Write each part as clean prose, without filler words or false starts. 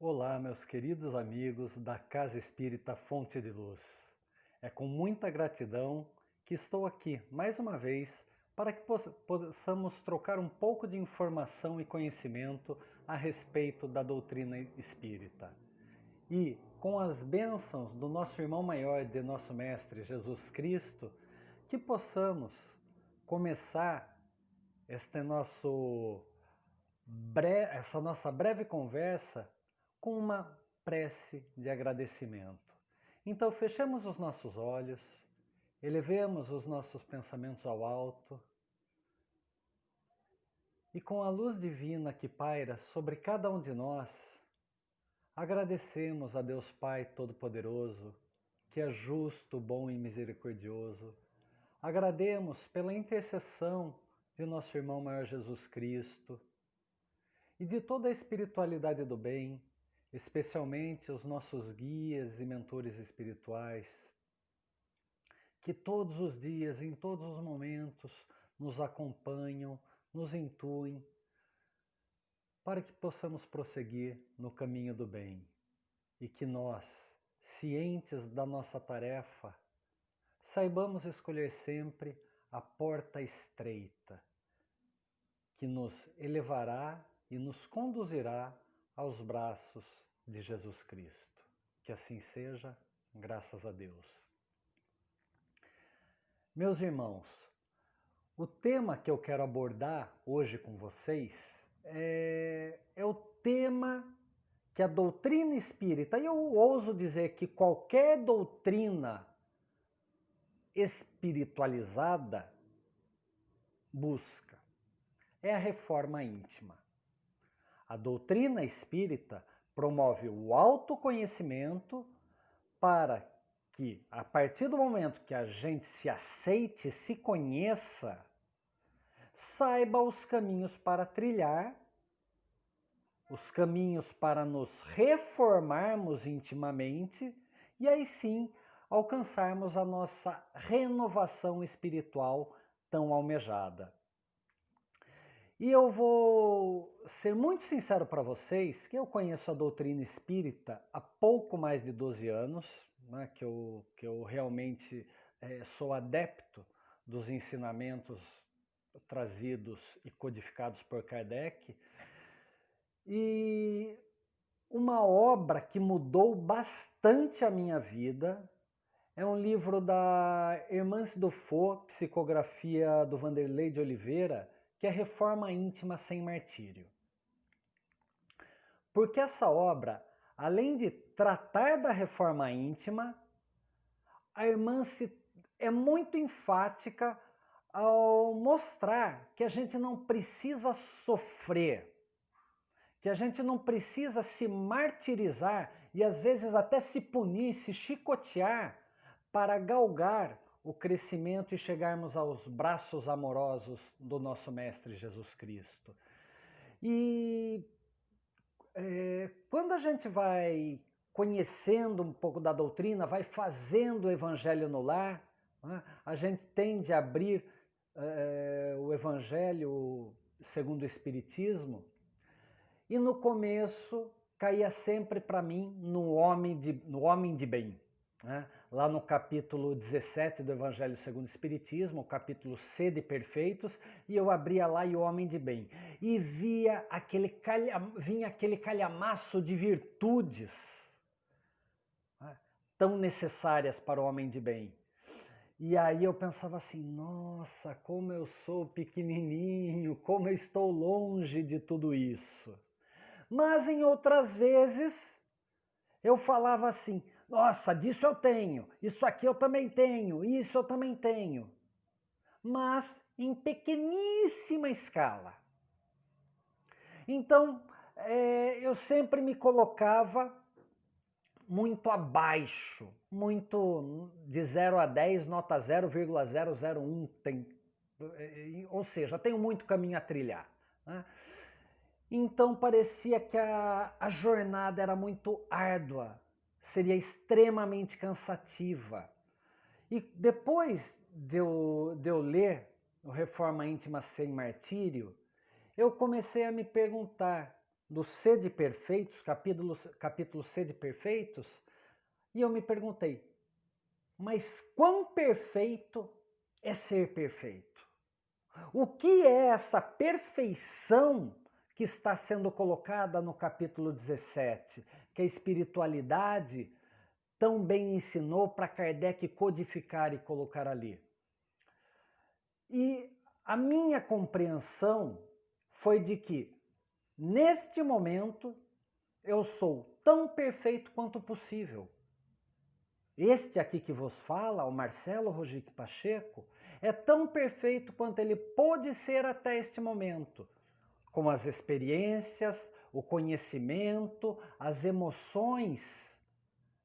Olá, meus queridos amigos da Casa Espírita Fonte de Luz. É com muita gratidão que estou aqui mais uma vez para que possamos trocar um pouco de informação e conhecimento a respeito da doutrina espírita. E, com as bênçãos do nosso irmão maior, de nosso Mestre Jesus Cristo, que possamos começar essa nossa breve conversa com uma prece de agradecimento. Então, fechemos os nossos olhos, elevemos os nossos pensamentos ao alto e, com a luz divina que paira sobre cada um de nós, agradecemos a Deus Pai Todo-Poderoso, que é justo, bom e misericordioso. Agradecemos pela intercessão de nosso irmão maior Jesus Cristo e de toda a espiritualidade do bem, especialmente os nossos guias e mentores espirituais, que todos os dias, em todos os momentos, nos acompanham, nos intuem, para que possamos prosseguir no caminho do bem e que nós, cientes da nossa tarefa, saibamos escolher sempre a porta estreita, que nos elevará e nos conduzirá aos braços de Jesus Cristo. Que assim seja, graças a Deus. Meus irmãos, o tema que eu quero abordar hoje com vocês é o tema que a doutrina espírita, e eu ouso dizer que qualquer doutrina espiritualizada busca, é a reforma íntima. A doutrina espírita promove o autoconhecimento para que, a partir do momento que a gente se aceite, se conheça, saiba os caminhos para trilhar, os caminhos para nos reformarmos intimamente e aí sim alcançarmos a nossa renovação espiritual tão almejada. E eu vou ser muito sincero para vocês que eu conheço a doutrina espírita há pouco mais de 12 anos, né, que eu realmente sou adepto dos ensinamentos trazidos e codificados por Kardec. E uma obra que mudou bastante a minha vida é um livro da Hermance Dufault, psicografia do Vanderlei de Oliveira, que é Reforma Íntima Sem Martírio. Porque essa obra, além de tratar da reforma íntima, a Hermance é muito enfática ao mostrar que a gente não precisa sofrer, que a gente não precisa se martirizar e às vezes até se punir, se chicotear para galgar o crescimento e chegarmos aos braços amorosos do nosso Mestre Jesus Cristo. E quando a gente vai conhecendo um pouco da doutrina, vai fazendo o Evangelho no lar, né, a gente tende a abrir o Evangelho segundo o Espiritismo, e no começo caía sempre para mim no homem de bem. Né? Lá no capítulo 17 do Evangelho segundo o Espiritismo, o capítulo C de Perfeitos, e eu abria lá e o homem de bem. E vinha aquele calhamaço de virtudes, né, tão necessárias para o homem de bem. E aí eu pensava assim, nossa, como eu sou pequenininho, como eu estou longe de tudo isso. Mas em outras vezes eu falava assim, nossa, disso eu tenho, isso aqui eu também tenho, isso eu também tenho. Mas em pequeníssima escala. Então, eu sempre me colocava muito abaixo, muito de 0 a 10, nota 0,001, ou seja, tenho muito caminho a trilhar. Né? Então parecia que a jornada era muito árdua, seria extremamente cansativa. E depois de eu ler o Reforma Íntima Sem Martírio, eu comecei a me perguntar, do Sede Perfeitos, capítulo Sede Perfeitos, e eu me perguntei, mas quão perfeito é ser perfeito? O que é essa perfeição que está sendo colocada no capítulo 17, que a espiritualidade tão bem ensinou para Kardec codificar e colocar ali? E a minha compreensão foi de que, neste momento, eu sou tão perfeito quanto possível. Este aqui que vos fala, o Marcelo Rogich Pacheco, é tão perfeito quanto ele pôde ser até este momento, com as experiências, o conhecimento, as emoções,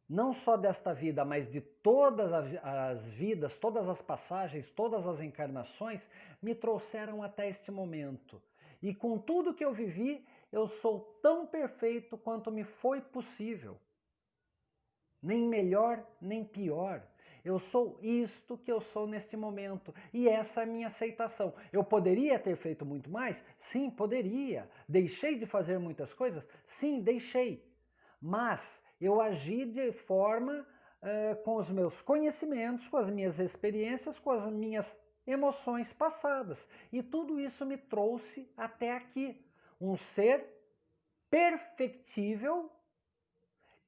não só desta vida, mas de todas as vidas, todas as passagens, todas as encarnações, me trouxeram até este momento. E com tudo que eu vivi, eu sou tão perfeito quanto me foi possível. Nem melhor, nem pior. Eu sou isto que eu sou neste momento. E essa é a minha aceitação. Eu poderia ter feito muito mais? Sim, poderia. Deixei de fazer muitas coisas? Sim, deixei. Mas eu agi de forma com os meus conhecimentos, com as minhas experiências, com as minhas emoções passadas. E tudo isso me trouxe até aqui. Um ser perfectível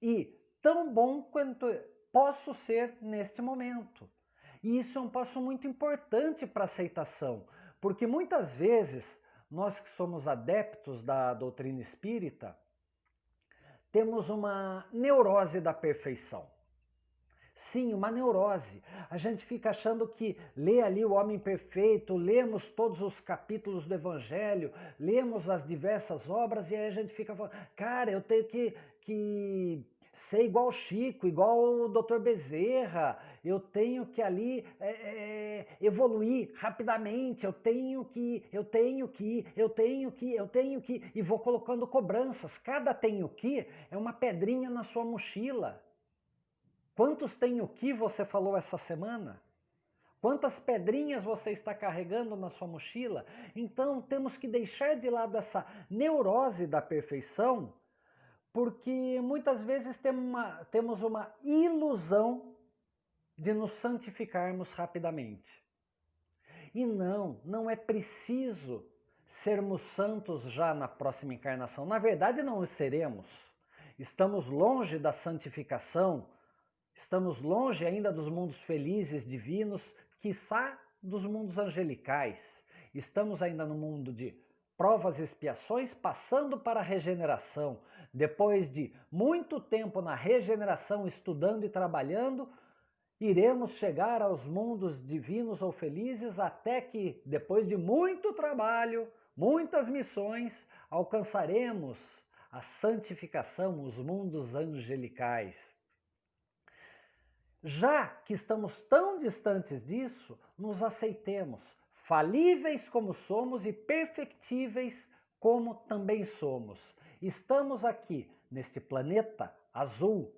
e tão bom quanto posso ser neste momento. E isso é um passo muito importante para a aceitação, porque muitas vezes nós que somos adeptos da doutrina espírita temos uma neurose da perfeição. Sim, uma neurose. A gente fica achando que lê ali o Homem Perfeito, lemos todos os capítulos do Evangelho, lemos as diversas obras e aí a gente fica falando, cara, eu tenho que ser igual o Chico, igual o Dr. Bezerra, eu tenho que ali evoluir rapidamente, eu tenho que, e vou colocando cobranças. Cada tenho que é uma pedrinha na sua mochila. Quantos tenho que você falou essa semana? Quantas pedrinhas você está carregando na sua mochila? Então temos que deixar de lado essa neurose da perfeição, porque muitas vezes temos uma ilusão de nos santificarmos rapidamente. E não é preciso sermos santos já na próxima encarnação. Na verdade, não o seremos. Estamos longe da santificação, estamos longe ainda dos mundos felizes, divinos, quiçá dos mundos angelicais. Estamos ainda no mundo de provas e expiações, passando para a regeneração. Depois de muito tempo na regeneração, estudando e trabalhando, iremos chegar aos mundos divinos ou felizes até que, depois de muito trabalho, muitas missões, alcançaremos a santificação, os mundos angelicais. Já que estamos tão distantes disso, nos aceitemos, falíveis como somos e perfectíveis como também somos. Estamos aqui, neste planeta azul,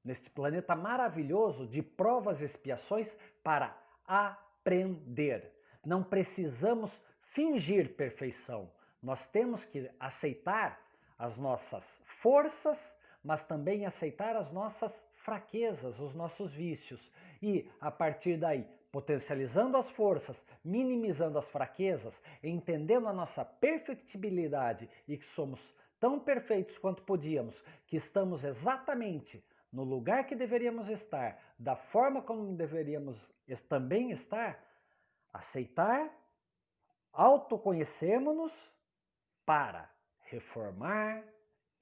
neste planeta maravilhoso de provas e expiações para aprender. Não precisamos fingir perfeição. Nós temos que aceitar as nossas forças, mas também aceitar as nossas fraquezas, os nossos vícios. E, a partir daí, potencializando as forças, minimizando as fraquezas, entendendo a nossa perfectibilidade e que somos tão perfeitos quanto podíamos, que estamos exatamente no lugar que deveríamos estar, da forma como deveríamos também estar, aceitar, autoconhecermos-nos para reformar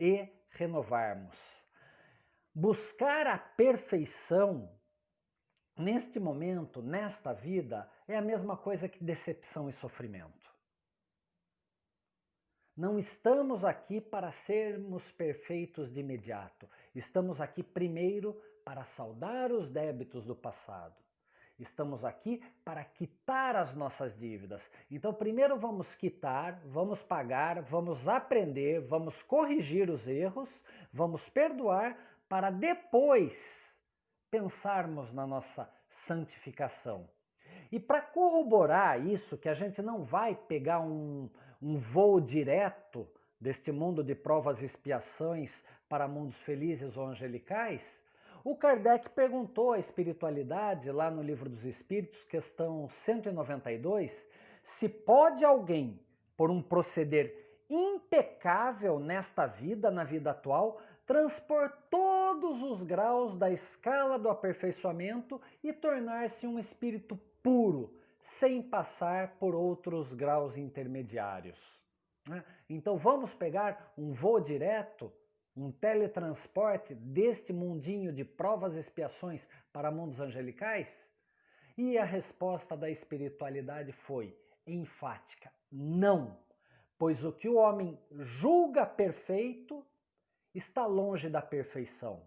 e renovarmos. Buscar a perfeição neste momento, nesta vida, é a mesma coisa que decepção e sofrimento. Não estamos aqui para sermos perfeitos de imediato. Estamos aqui primeiro para saldar os débitos do passado. Estamos aqui para quitar as nossas dívidas. Então, primeiro vamos quitar, vamos pagar, vamos aprender, vamos corrigir os erros, vamos perdoar, para depois pensarmos na nossa santificação. E para corroborar isso, que a gente não vai pegar um voo direto deste mundo de provas e expiações para mundos felizes ou angelicais, o Kardec perguntou à espiritualidade, lá no Livro dos Espíritos, questão 192, se pode alguém, por um proceder impecável nesta vida, na vida atual, transpor todos os graus da escala do aperfeiçoamento e tornar-se um espírito puro, sem passar por outros graus intermediários. Então vamos pegar um voo direto, um teletransporte deste mundinho de provas e expiações para mundos angelicais? E a resposta da espiritualidade foi enfática: não, pois o que o homem julga perfeito está longe da perfeição.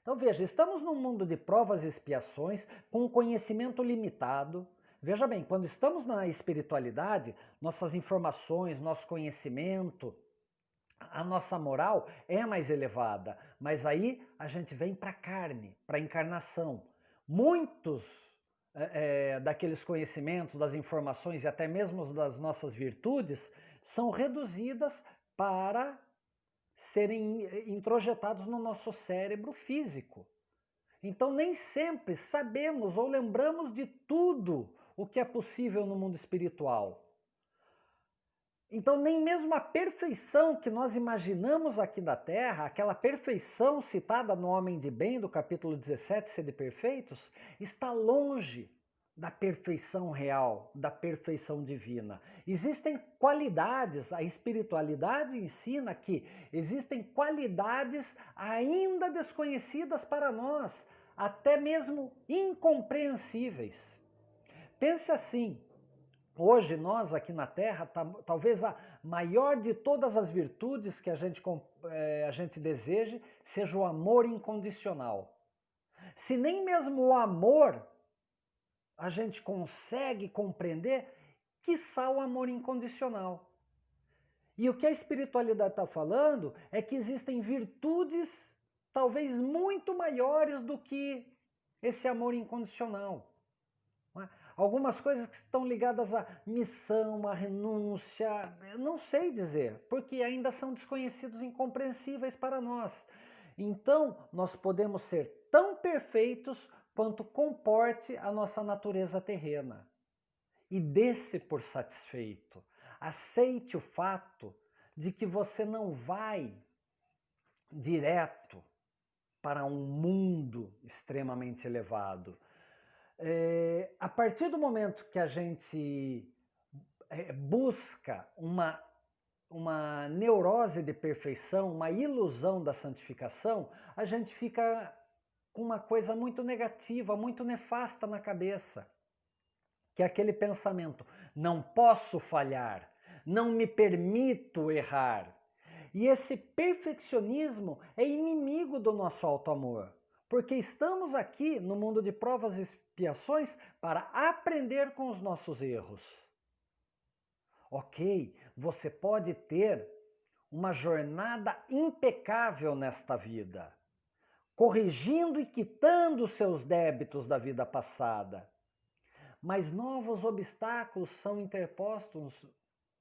Então veja, estamos num mundo de provas e expiações com um conhecimento limitado. Veja bem, quando estamos na espiritualidade, nossas informações, nosso conhecimento, a nossa moral é mais elevada, mas aí a gente vem para a carne, para a encarnação. Muitos daqueles conhecimentos, das informações e até mesmo das nossas virtudes são reduzidas para serem introjetados no nosso cérebro físico. Então nem sempre sabemos ou lembramos de tudo o que é possível no mundo espiritual. Então nem mesmo a perfeição que nós imaginamos aqui na Terra, aquela perfeição citada no Homem de Bem, do capítulo 17, Sede Perfeitos, está longe da perfeição real, da perfeição divina. Existem qualidades, a espiritualidade ensina que existem qualidades ainda desconhecidas para nós, até mesmo incompreensíveis. Pense assim, hoje nós aqui na Terra, talvez a maior de todas as virtudes que a gente deseje seja o amor incondicional. Se nem mesmo o amor a gente consegue compreender, quiçá o amor incondicional. E o que a espiritualidade está falando é que existem virtudes talvez muito maiores do que esse amor incondicional. Algumas coisas que estão ligadas à missão, à renúncia, eu não sei dizer, porque ainda são desconhecidos e incompreensíveis para nós. Então, nós podemos ser tão perfeitos quanto comporte a nossa natureza terrena. E dê-se por satisfeito. Aceite o fato de que você não vai direto para um mundo extremamente elevado. A partir do momento que a gente busca uma neurose de perfeição, uma ilusão da santificação, a gente fica com uma coisa muito negativa, muito nefasta na cabeça, que é aquele pensamento: não posso falhar, não me permito errar. E esse perfeccionismo é inimigo do nosso auto-amor, porque estamos aqui no mundo de provas e expiações para aprender com os nossos erros. Ok, você pode ter uma jornada impecável nesta vida, corrigindo e quitando os seus débitos da vida passada. Mas novos obstáculos são interpostos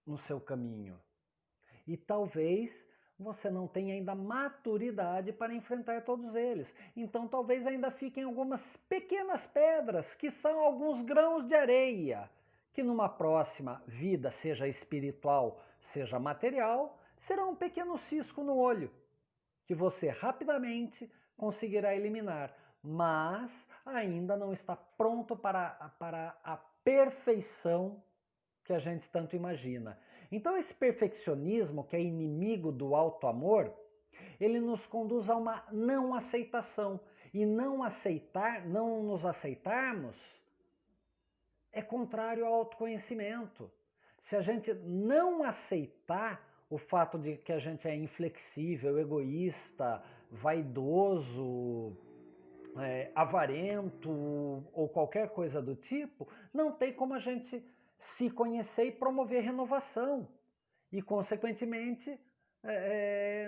no seu caminho. E talvez você não tenha ainda maturidade para enfrentar todos eles. Então talvez ainda fiquem algumas pequenas pedras, que são alguns grãos de areia, que numa próxima vida, seja espiritual, seja material, será um pequeno cisco no olho, que você rapidamente conseguirá eliminar, mas ainda não está pronto para a perfeição que a gente tanto imagina. Então esse perfeccionismo, que é inimigo do auto-amor, ele nos conduz a uma não aceitação. E não nos aceitarmos é contrário ao autoconhecimento. Se a gente não aceitar o fato de que a gente é inflexível, egoísta, vaidoso, avarento ou qualquer coisa do tipo, não tem como a gente se conhecer e promover renovação. E, consequentemente,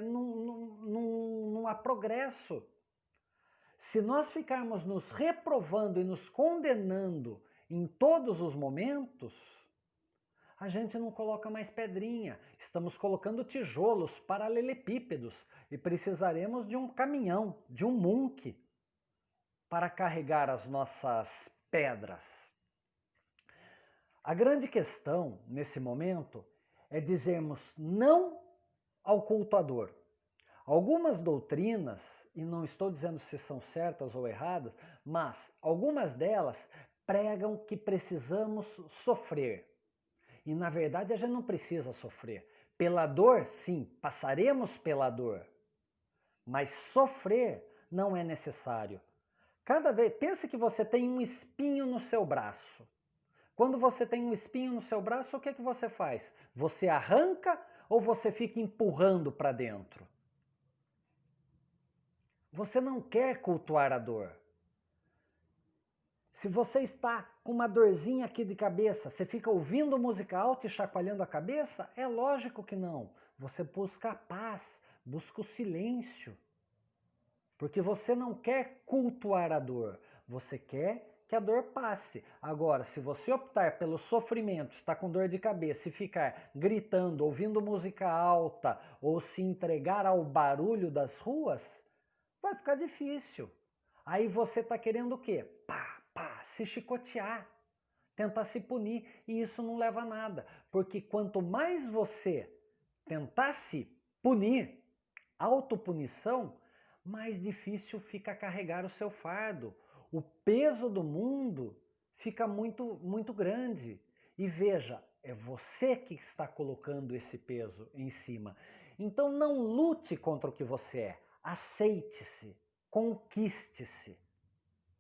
não há progresso. Se nós ficarmos nos reprovando e nos condenando em todos os momentos, a gente não coloca mais pedrinha, estamos colocando tijolos paralelepípedos e precisaremos de um caminhão, de um Munk, para carregar as nossas pedras. A grande questão, nesse momento, é dizermos não ao cultuador. Algumas doutrinas, e não estou dizendo se são certas ou erradas, mas algumas delas pregam que precisamos sofrer. E na verdade a gente não precisa sofrer. Pela dor, sim, passaremos pela dor. Mas sofrer não é necessário. Cada vez, pense que você tem um espinho no seu braço. Quando você tem um espinho no seu braço, o que é que você faz? Você arranca ou você fica empurrando para dentro? Você não quer cultuar a dor. Se você está com uma dorzinha aqui de cabeça, você fica ouvindo música alta e chacoalhando a cabeça? É lógico que não. Você busca a paz, busca o silêncio. Porque você não quer cultuar a dor, você quer que a dor passe. Agora, se você optar pelo sofrimento, está com dor de cabeça e ficar gritando, ouvindo música alta ou se entregar ao barulho das ruas, vai ficar difícil. Aí você está querendo o quê? Se chicotear, tentar se punir, e isso não leva a nada, porque quanto mais você tentar se punir, autopunição, mais difícil fica carregar o seu fardo. O peso do mundo fica muito grande. E veja, é você que está colocando esse peso em cima. Então não lute contra o que você é, aceite-se, conquiste-se.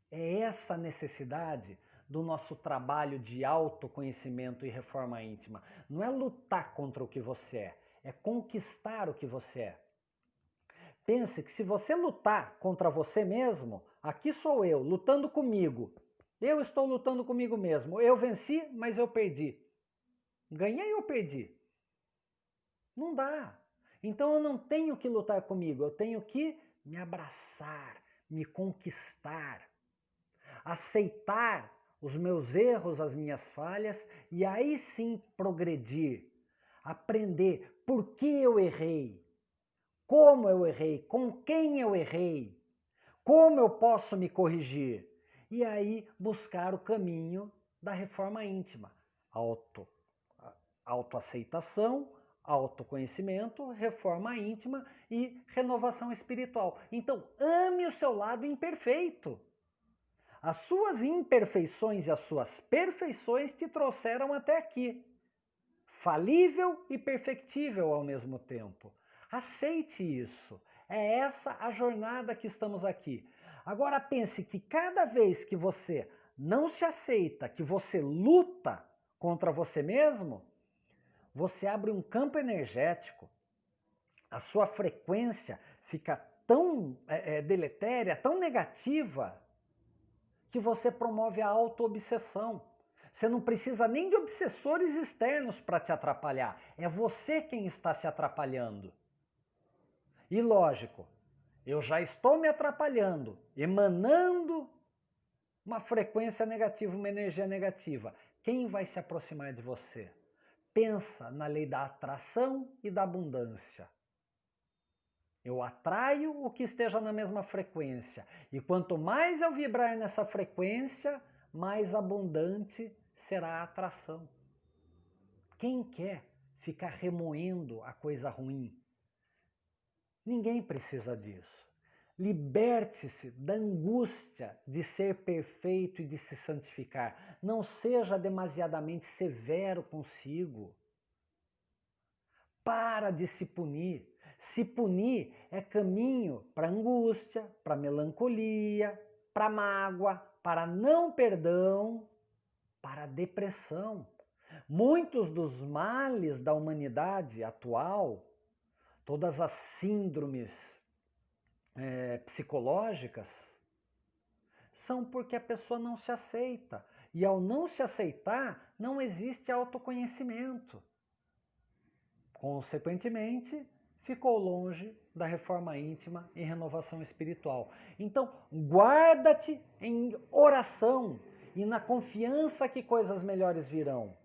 É essa a necessidade do nosso trabalho de autoconhecimento e reforma íntima. Não é lutar contra o que você é conquistar o que você é. Pense que se você lutar contra você mesmo, aqui sou eu, lutando comigo. Eu estou lutando comigo mesmo. Eu venci, mas eu perdi. Ganhei ou perdi? Não dá. Então eu não tenho que lutar comigo, eu tenho que me abraçar, me conquistar. Aceitar os meus erros, as minhas falhas e aí sim progredir, aprender por que eu errei, como eu errei, com quem eu errei, como eu posso me corrigir e aí buscar o caminho da reforma íntima, autoaceitação, autoconhecimento, reforma íntima e renovação espiritual. Então ame o seu lado imperfeito. As suas imperfeições e as suas perfeições te trouxeram até aqui. Falível e perfectível ao mesmo tempo. Aceite isso. É essa a jornada que estamos aqui. Agora pense que cada vez que você não se aceita, que você luta contra você mesmo, você abre um campo energético. A sua frequência fica tão deletéria, tão negativa, que você promove a auto-obsessão. Você não precisa nem de obsessores externos para te atrapalhar. É você quem está se atrapalhando. E lógico, eu já estou me atrapalhando, emanando uma frequência negativa, uma energia negativa. Quem vai se aproximar de você? Pensa na lei da atração e da abundância. Eu atraio o que esteja na mesma frequência. E quanto mais eu vibrar nessa frequência, mais abundante será a atração. Quem quer ficar remoendo a coisa ruim? Ninguém precisa disso. Liberte-se da angústia de ser perfeito e de se santificar. Não seja demasiadamente severo consigo. Para de se punir. Se punir é caminho para angústia, para melancolia, para mágoa, para não perdão, para depressão. Muitos dos males da humanidade atual, todas as síndromes psicológicas, são porque a pessoa não se aceita. E ao não se aceitar, não existe autoconhecimento. Consequentemente, ficou longe da reforma íntima e renovação espiritual. Então, guarda-te em oração e na confiança que coisas melhores virão.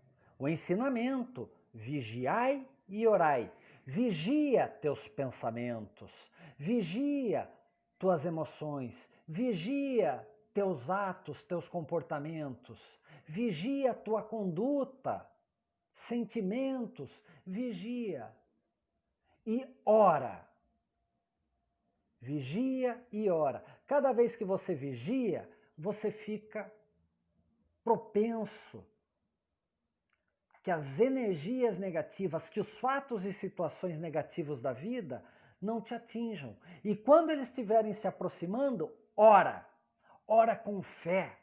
O ensinamento, vigiai e orai. Vigia teus pensamentos, vigia tuas emoções, vigia teus atos, teus comportamentos, vigia tua conduta, sentimentos, vigia e ora. Vigia e ora. Cada vez que você vigia, você fica propenso que as energias negativas, que os fatos e situações negativos da vida não te atinjam. E quando eles estiverem se aproximando, ora. Ora com fé.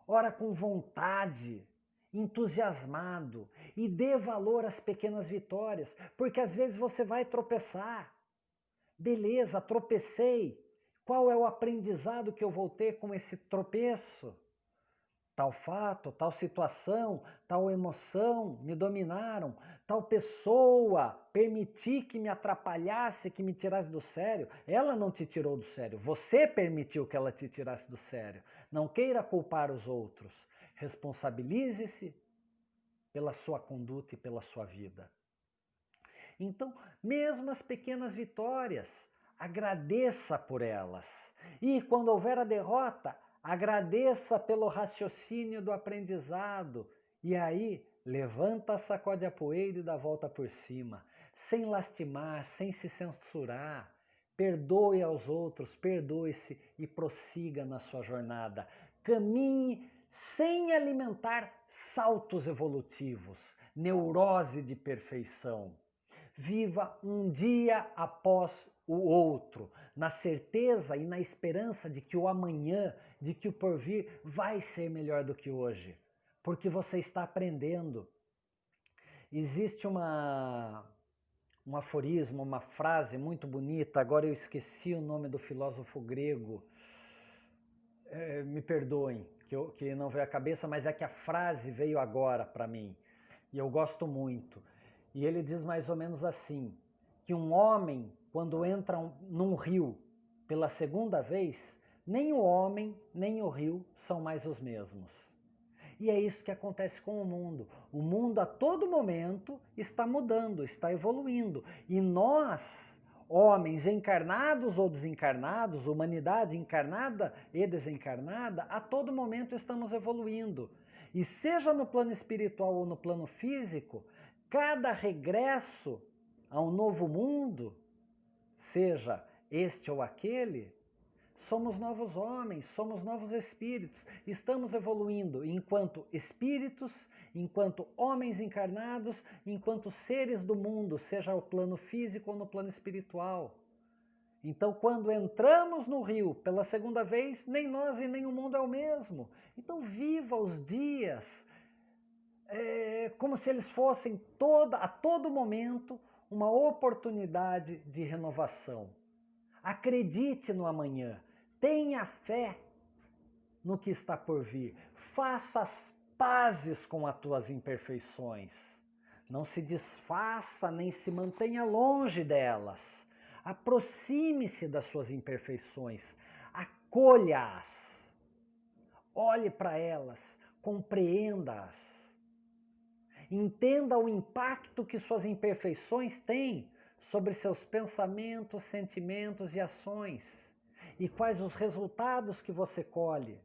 Ora com vontade, entusiasmado, e dê valor às pequenas vitórias, porque às vezes você vai tropeçar. Beleza, tropecei. Qual é o aprendizado que eu vou ter com esse tropeço? Tal fato, tal situação, tal emoção me dominaram, tal pessoa permiti que me atrapalhasse, que me tirasse do sério. Ela não te tirou do sério, você permitiu que ela te tirasse do sério. Não queira culpar os outros, responsabilize-se pela sua conduta e pela sua vida. Então, mesmo as pequenas vitórias, agradeça por elas. E quando houver a derrota, agradeça pelo raciocínio do aprendizado. E aí, levanta, sacode a poeira e dá a volta por cima. Sem lastimar, sem se censurar. Perdoe aos outros, perdoe-se e prossiga na sua jornada. Caminhe sem alimentar saltos evolutivos, neurose de perfeição. Viva um dia após o outro, na certeza e na esperança de que o amanhã, de que o porvir vai ser melhor do que hoje, porque você está aprendendo. Existe um aforismo, uma frase muito bonita, agora eu esqueci o nome do filósofo grego, me perdoem, que não veio à cabeça, mas é que a frase veio agora para mim, e eu gosto muito. E ele diz mais ou menos assim, que um homem, quando entra num rio pela segunda vez, nem o homem, nem o rio são mais os mesmos. E é isso que acontece com o mundo. O mundo a todo momento está mudando, está evoluindo. E nós, homens encarnados ou desencarnados, humanidade encarnada e desencarnada, a todo momento estamos evoluindo. E seja no plano espiritual ou no plano físico, cada regresso a um novo mundo, seja este ou aquele, somos novos homens, somos novos espíritos, estamos evoluindo enquanto espíritos, enquanto homens encarnados, enquanto seres do mundo, seja no plano físico ou no plano espiritual. Então, quando entramos no rio pela segunda vez, nem nós e nem o mundo é o mesmo. Então, viva os dias como se eles fossem a todo momento uma oportunidade de renovação. Acredite no amanhã, tenha fé no que está por vir, faça as pazes com as tuas imperfeições, não se desfaça nem se mantenha longe delas, aproxime-se das suas imperfeições, acolha-as, olhe para elas, compreenda-as. Entenda o impacto que suas imperfeições têm sobre seus pensamentos, sentimentos e ações. E quais os resultados que você colhe.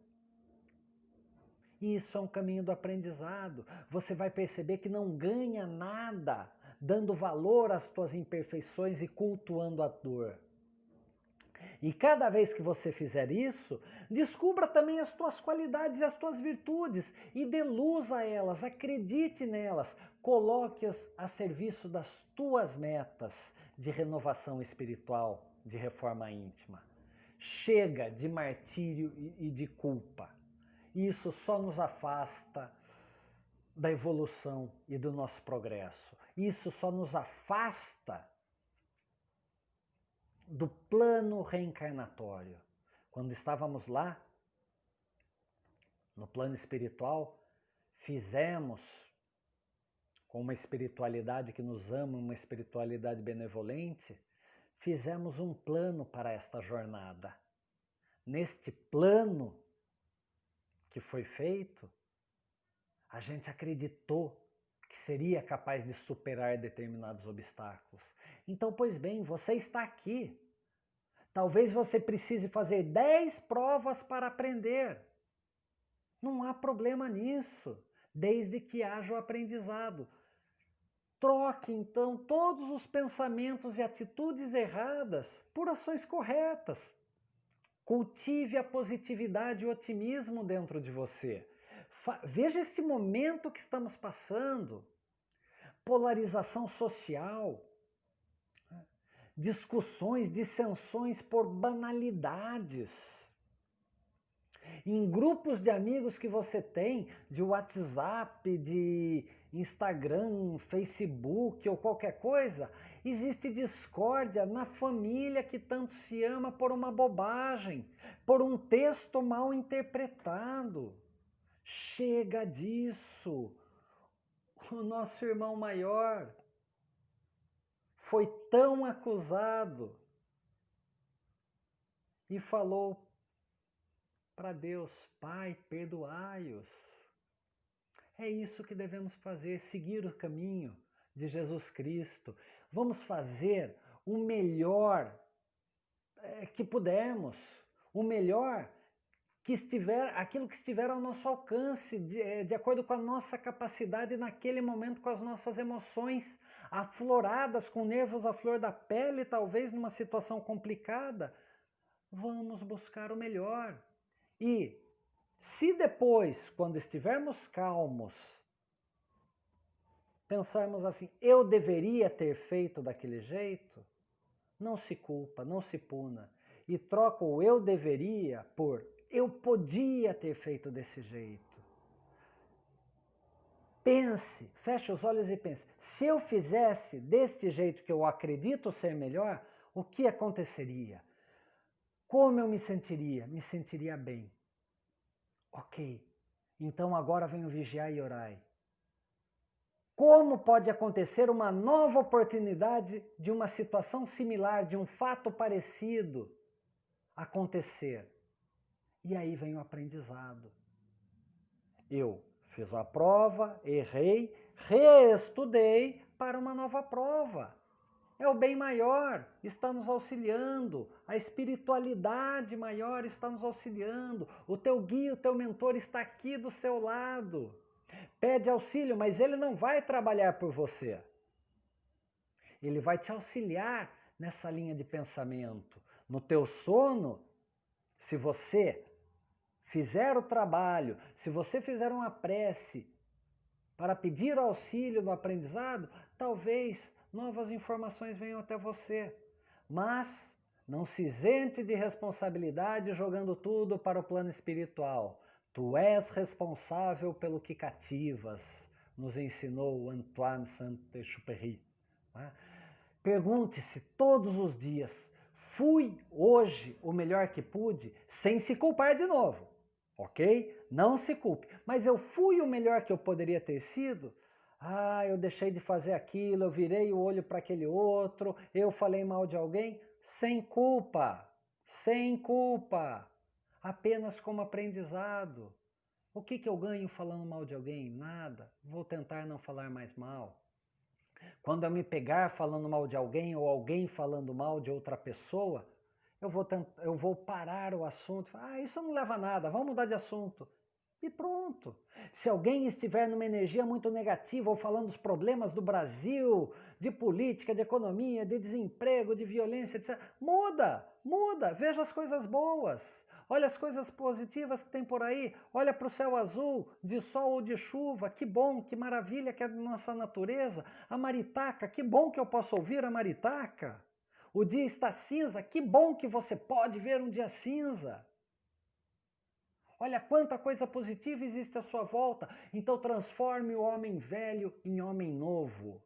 Isso é um caminho do aprendizado. Você vai perceber que não ganha nada dando valor às tuas imperfeições e cultuando a dor. E cada vez que você fizer isso, descubra também as tuas qualidades e as tuas virtudes e dê luz a elas, acredite nelas, coloque-as a serviço das tuas metas de renovação espiritual, de reforma íntima. Chega de martírio e de culpa. Isso só nos afasta da evolução e do nosso progresso. Isso só nos afasta do plano reencarnatório. Quando estávamos lá, no plano espiritual, fizemos, com uma espiritualidade que nos ama, uma espiritualidade benevolente, fizemos um plano para esta jornada. Neste plano que foi feito, a gente acreditou que seria capaz de superar determinados obstáculos. Então, pois bem, você está aqui. Talvez você precise fazer 10 provas para aprender. Não há problema nisso, desde que haja o aprendizado. Troque, então, todos os pensamentos e atitudes erradas por ações corretas. Cultive a positividade e o otimismo dentro de você. Veja este momento que estamos passando. Polarização social. Discussões, dissensões por banalidades. Em grupos de amigos que você tem, de WhatsApp, de Instagram, Facebook ou qualquer coisa, existe discórdia na família que tanto se ama por uma bobagem, por um texto mal interpretado. Chega disso. O nosso irmão maior foi tão acusado e falou para Deus: Pai, perdoai-os. É isso que devemos fazer, seguir o caminho de Jesus Cristo. Vamos fazer o melhor que pudermos, o melhor que estiver, aquilo que estiver ao nosso alcance, de acordo com a nossa capacidade naquele momento, com as nossas emoções afloradas, com nervos à flor da pele, talvez numa situação complicada. Vamos buscar o melhor. E se depois, quando estivermos calmos, pensarmos assim, eu deveria ter feito daquele jeito, não se culpa, não se puna. E troca o eu deveria por eu podia ter feito desse jeito. Pense, feche os olhos e pense, se eu fizesse desse jeito que eu acredito ser melhor, o que aconteceria? Como eu me sentiria? Me sentiria bem. Ok, então agora venho vigiar e orar. Como pode acontecer uma nova oportunidade de uma situação similar, de um fato parecido acontecer? E aí vem o aprendizado. Eu fiz uma prova, errei, reestudei para uma nova prova. É o bem maior, está nos auxiliando, a espiritualidade maior está nos auxiliando, o teu guia, o teu mentor está aqui do seu lado. Pede auxílio, mas ele não vai trabalhar por você. Ele vai te auxiliar nessa linha de pensamento. No teu sono, se você fizer o trabalho, se você fizer uma prece para pedir auxílio no aprendizado, talvez novas informações venham até você. Mas não se isente de responsabilidade jogando tudo para o plano espiritual. Tu és responsável pelo que cativas, nos ensinou Antoine Saint-Exupéry. Pergunte-se todos os dias, fui hoje o melhor que pude, sem se culpar de novo. Ok? Não se culpe. Mas eu fui o melhor que eu poderia ter sido? Eu deixei de fazer aquilo, eu virei o olho para aquele outro, eu falei mal de alguém? Sem culpa. Sem culpa. Apenas como aprendizado. O que eu ganho falando mal de alguém? Nada. Vou tentar não falar mais mal. Quando eu me pegar falando mal de alguém ou alguém falando mal de outra pessoa, eu vou parar o assunto, isso não leva a nada, vamos mudar de assunto. E pronto. Se alguém estiver numa energia muito negativa ou falando dos problemas do Brasil, de política, de economia, de desemprego, de violência, etc., muda, veja as coisas boas. Olha as coisas positivas que tem por aí, olha para o céu azul, de sol ou de chuva, que bom, que maravilha que é a nossa natureza. A maritaca, que bom que eu posso ouvir a maritaca. O dia está cinza, que bom que você pode ver um dia cinza. Olha quanta coisa positiva existe à sua volta. Então transforme o homem velho em homem novo.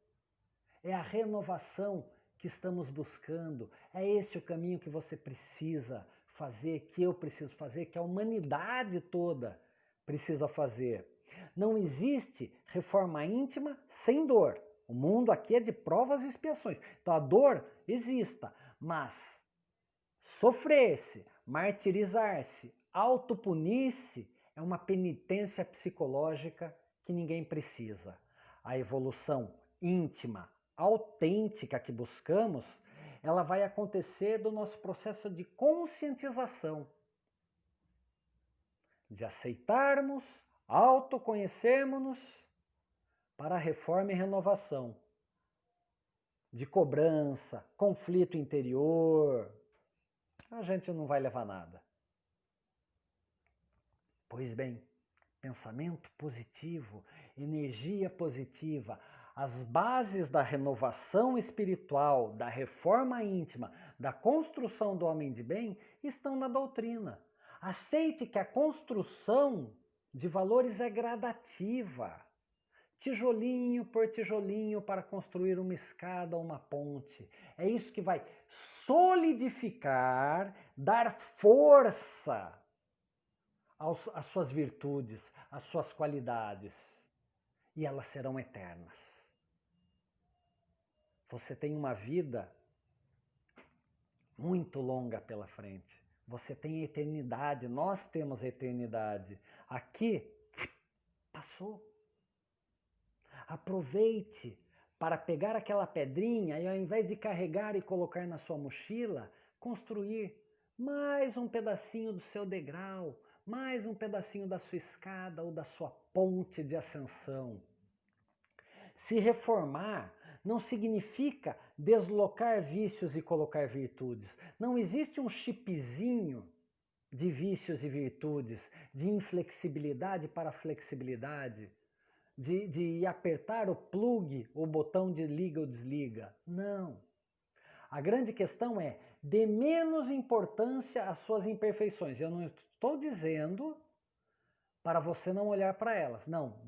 É a renovação que estamos buscando. É esse o caminho que você precisa fazer, que eu preciso fazer, que a humanidade toda precisa fazer. Não existe reforma íntima sem dor. O mundo aqui é de provas e expiações. Então a dor exista, mas sofrer-se, martirizar-se, autopunir-se é uma penitência psicológica que ninguém precisa. a evolução íntima, autêntica que buscamos, ela vai acontecer do nosso processo de conscientização, de aceitarmos, autoconhecermos-nos para a reforma e renovação, de cobrança, conflito interior, a gente não vai levar nada. Pois bem, pensamento positivo, energia positiva, as bases da renovação espiritual, da reforma íntima, da construção do homem de bem estão na doutrina. Aceite que a construção de valores é gradativa. Tijolinho por tijolinho para construir uma escada ou uma ponte. É isso que vai solidificar, dar força às suas virtudes, às suas qualidades. E elas serão eternas. Você tem uma vida muito longa pela frente. Você tem a eternidade, nós temos a eternidade. Aqui, passou. Aproveite para pegar aquela pedrinha e ao invés de carregar e colocar na sua mochila, construir mais um pedacinho do seu degrau, mais um pedacinho da sua escada ou da sua ponte de ascensão. Se reformar não significa deslocar vícios e colocar virtudes. Não existe um chipzinho de vícios e virtudes, de inflexibilidade para flexibilidade, de apertar o plug, o botão de liga ou desliga. Não. A grande questão é, dê menos importância às suas imperfeições. Eu não estou dizendo para você não olhar para elas. Não,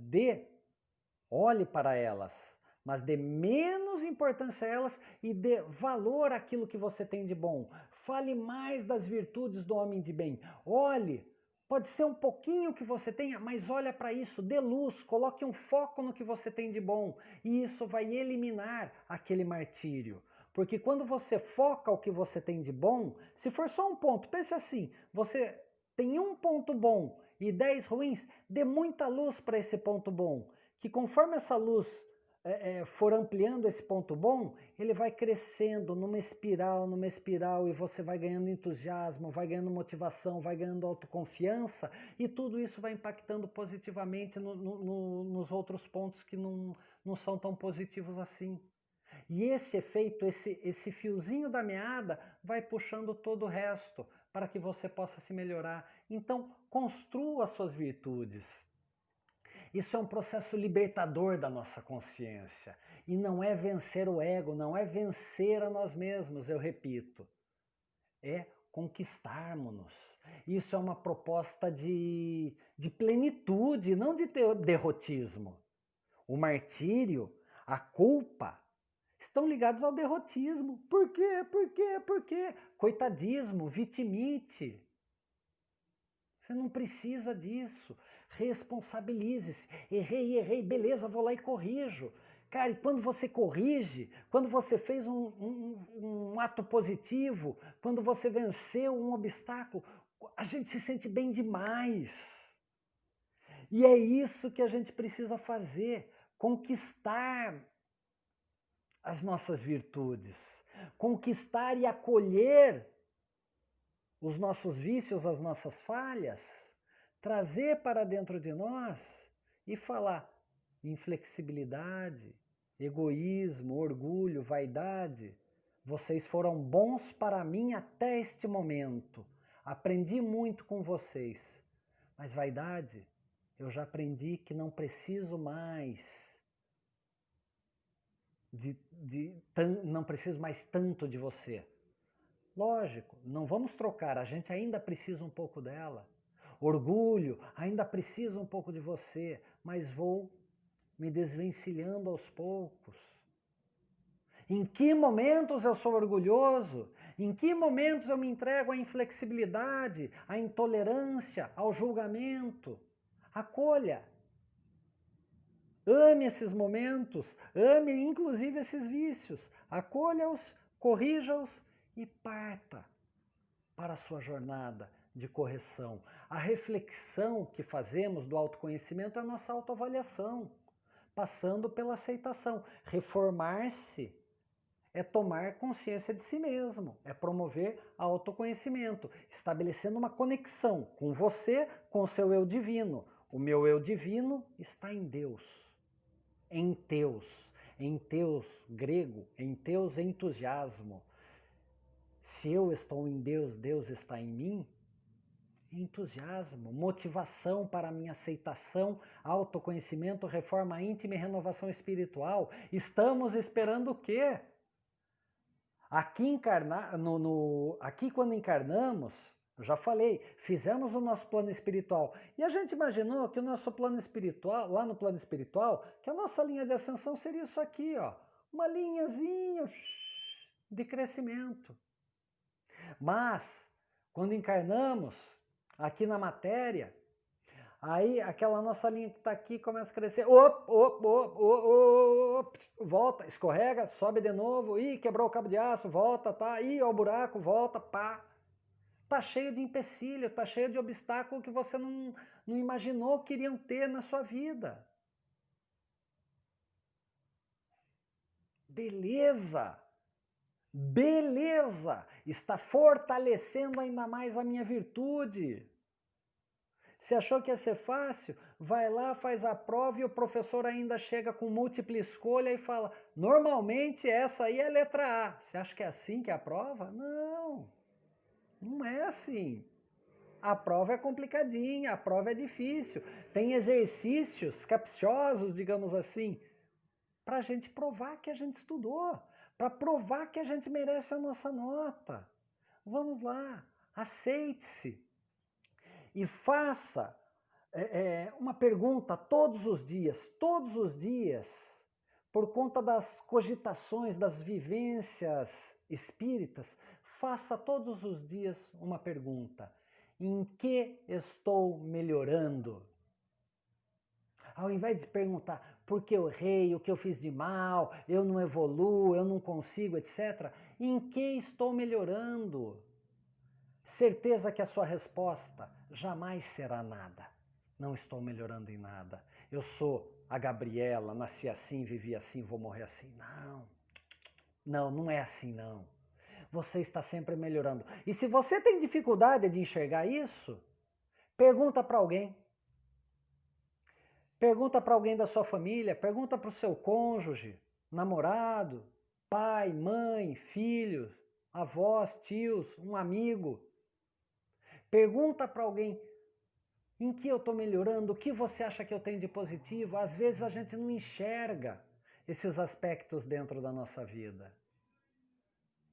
olhe para elas, mas dê menos importância a elas e dê valor àquilo que você tem de bom. Fale mais das virtudes do homem de bem. Olhe, pode ser um pouquinho que você tenha, mas olha para isso, dê luz, coloque um foco no que você tem de bom. E isso vai eliminar aquele martírio. Porque quando você foca o que você tem de bom, se for só um ponto, pense assim, você tem um ponto bom e 10 ruins, dê muita luz para esse ponto bom. Que conforme essa luz for ampliando esse ponto bom, ele vai crescendo numa espiral, e você vai ganhando entusiasmo, vai ganhando motivação, vai ganhando autoconfiança, e tudo isso vai impactando positivamente nos outros pontos que não são tão positivos assim. E esse efeito, esse fiozinho da meada, vai puxando todo o resto para que você possa se melhorar. Então, construa as suas virtudes. Isso é um processo libertador da nossa consciência. E não é vencer o ego, não é vencer a nós mesmos, eu repito. É conquistarmos-nos. Isso é uma proposta de plenitude, não de derrotismo. O martírio, a culpa, estão ligados ao derrotismo. Por quê? Por quê? Coitadismo, vitimite. Você não precisa disso. Responsabilize-se. Errei, beleza, vou lá e corrijo. Cara, e quando você corrige, quando você fez um ato positivo, quando você venceu um obstáculo, a gente se sente bem demais. E é isso que a gente precisa fazer, conquistar as nossas virtudes, conquistar e acolher os nossos vícios, as nossas falhas, trazer para dentro de nós e falar inflexibilidade, egoísmo, orgulho, vaidade. Vocês foram bons para mim até este momento. Aprendi muito com vocês. Mas vaidade, eu já aprendi que não preciso mais não preciso mais tanto de você. Lógico, não vamos trocar, a gente ainda precisa um pouco dela. Orgulho, ainda preciso um pouco de você, mas vou me desvencilhando aos poucos. Em que momentos eu sou orgulhoso? Em que momentos eu me entrego à inflexibilidade, à intolerância, ao julgamento? Acolha. Ame esses momentos, ame inclusive esses vícios. Acolha-os, corrija-os e parta para a sua jornada de correção. A reflexão que fazemos do autoconhecimento é a nossa autoavaliação. passando pela aceitação. Reformar-se é tomar consciência de si mesmo, é promover autoconhecimento, estabelecendo uma conexão com você, com o seu eu divino. O meu eu divino está em Deus, em Teus, grego, em Teus entusiasmo. Se eu estou em Deus, Deus está em mim, entusiasmo, motivação para a minha aceitação, autoconhecimento, reforma íntima e renovação espiritual. Estamos esperando o quê? Aqui, aqui quando encarnamos, eu já falei, fizemos o nosso plano espiritual. E a gente imaginou que o nosso plano espiritual, lá no plano espiritual, que a nossa linha de ascensão seria isso aqui, ó, uma linhazinha de crescimento. Mas, quando encarnamos aqui na matéria, aí aquela nossa linha que está aqui começa a crescer, volta, escorrega, sobe de novo, quebrou o cabo de aço, volta, tá, ó o buraco, volta, pá. Tá cheio de empecilho, tá cheio de obstáculo que você não imaginou que iriam ter na sua vida. Beleza! Beleza! Está fortalecendo ainda mais a minha virtude. Se achou que ia ser fácil, vai lá, faz a prova e o professor ainda chega com múltipla escolha e fala, normalmente essa aí é a letra A. Você acha que é assim que é a prova? Não, não é assim. A prova é complicadinha, a prova é difícil. Tem exercícios capciosos, digamos assim, para a gente provar que a gente estudou, para provar que a gente merece a nossa nota. Vamos lá, aceite-se. E faça uma pergunta todos os dias, por conta das cogitações, das vivências espíritas, faça todos os dias uma pergunta. Em que estou melhorando? Ao invés de perguntar por que eu errei, o que eu fiz de mal, eu não evoluo, eu não consigo, etc. Em que estou melhorando? Certeza que a sua resposta jamais será nada. Não estou melhorando em nada. Eu sou a Gabriela, nasci assim, vivi assim, vou morrer assim. Não é assim não. Você está sempre melhorando. E se você tem dificuldade de enxergar isso, pergunta para alguém. Pergunta para alguém da sua família, pergunta para o seu cônjuge, namorado, pai, mãe, filhos, avós, tios, um amigo. Pergunta para alguém em que eu estou melhorando, o que você acha que eu tenho de positivo. Às vezes a gente não enxerga esses aspectos dentro da nossa vida.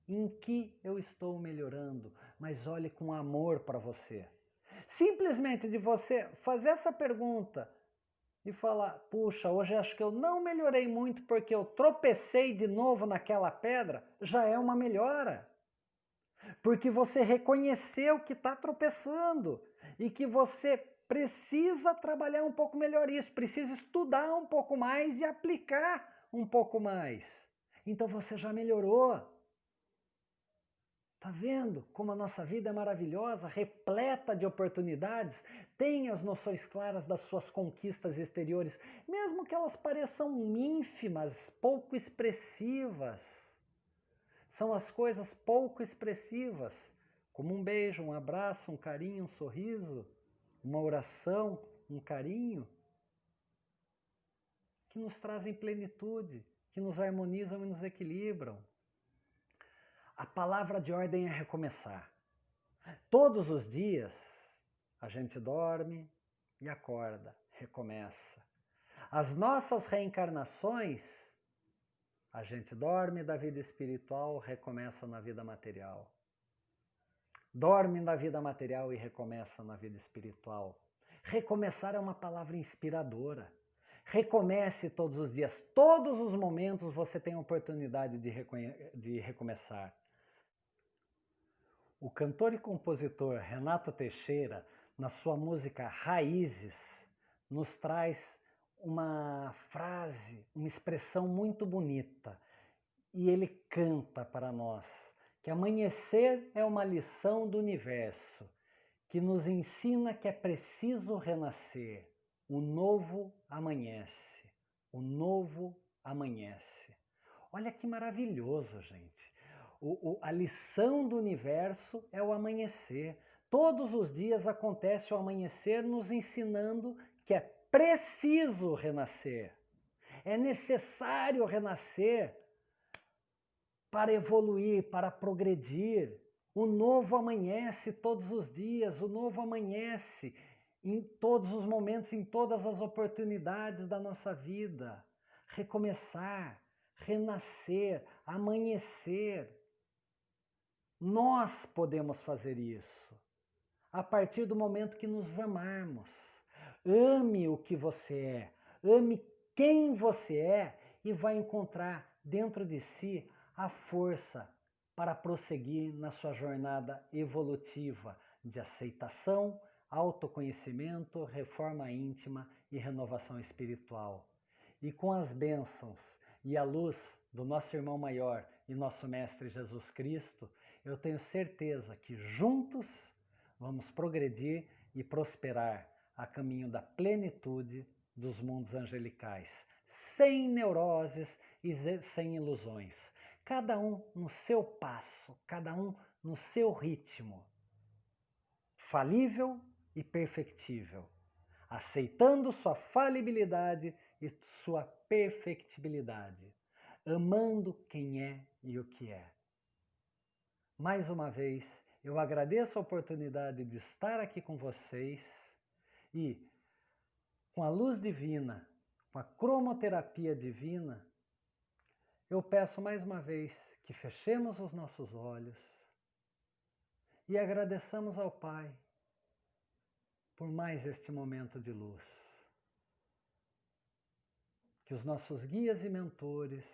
Em que eu estou melhorando? Mas olhe com amor para você. Simplesmente de você fazer essa pergunta e falar, puxa, hoje acho que eu não melhorei muito porque eu tropecei de novo naquela pedra, já é uma melhora. Porque você reconheceu que está tropeçando e que você precisa trabalhar um pouco melhor isso, precisa estudar um pouco mais e aplicar um pouco mais. Então você já melhorou. Tá vendo como a nossa vida é maravilhosa, repleta de oportunidades? Tem as noções claras das suas conquistas exteriores, mesmo que elas pareçam ínfimas, pouco expressivas. São as coisas pouco expressivas, como um beijo, um abraço, um carinho, um sorriso, uma oração, um carinho, que nos trazem plenitude, que nos harmonizam e nos equilibram. A palavra de ordem é recomeçar. Todos os dias a gente dorme e acorda, recomeça. As nossas reencarnações, a gente dorme da vida espiritual, recomeça na vida material. Dorme na vida material e recomeça na vida espiritual. Recomeçar é uma palavra inspiradora. Recomece todos os dias, todos os momentos você tem a oportunidade de recomeçar. O cantor e compositor Renato Teixeira, na sua música Raízes, nos traz uma frase, uma expressão muito bonita. E ele canta para nós que amanhecer é uma lição do universo, que nos ensina que é preciso renascer. O novo amanhece, o novo amanhece. Olha que maravilhoso, gente. A lição do universo é o amanhecer. Todos os dias acontece o amanhecer nos ensinando que é preciso renascer. É necessário renascer para evoluir, para progredir. O novo amanhece todos os dias, o novo amanhece em todos os momentos, em todas as oportunidades da nossa vida. Recomeçar, renascer, amanhecer. Nós podemos fazer isso a partir do momento que nos amarmos. Ame o que você é, ame quem você é e vai encontrar dentro de si a força para prosseguir na sua jornada evolutiva de aceitação, autoconhecimento, reforma íntima e renovação espiritual. E com as bênçãos e a luz do nosso irmão maior e nosso Mestre Jesus Cristo, eu tenho certeza que juntos vamos progredir e prosperar a caminho da plenitude dos mundos angelicais, sem neuroses e sem ilusões. Cada um no seu passo, cada um no seu ritmo, falível e perfectível, aceitando sua falibilidade e sua perfectibilidade, amando quem é e o que é. Mais uma vez, eu agradeço a oportunidade de estar aqui com vocês e, com a luz divina, com a cromoterapia divina, eu peço mais uma vez que fechemos os nossos olhos e agradeçamos ao Pai por mais este momento de luz. Que os nossos guias e mentores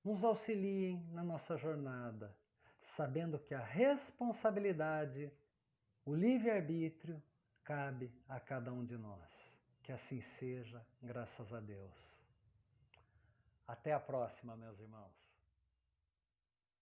nos auxiliem na nossa jornada, sabendo que a responsabilidade, o livre-arbítrio, cabe a cada um de nós. Que assim seja, graças a Deus. Até a próxima, meus irmãos.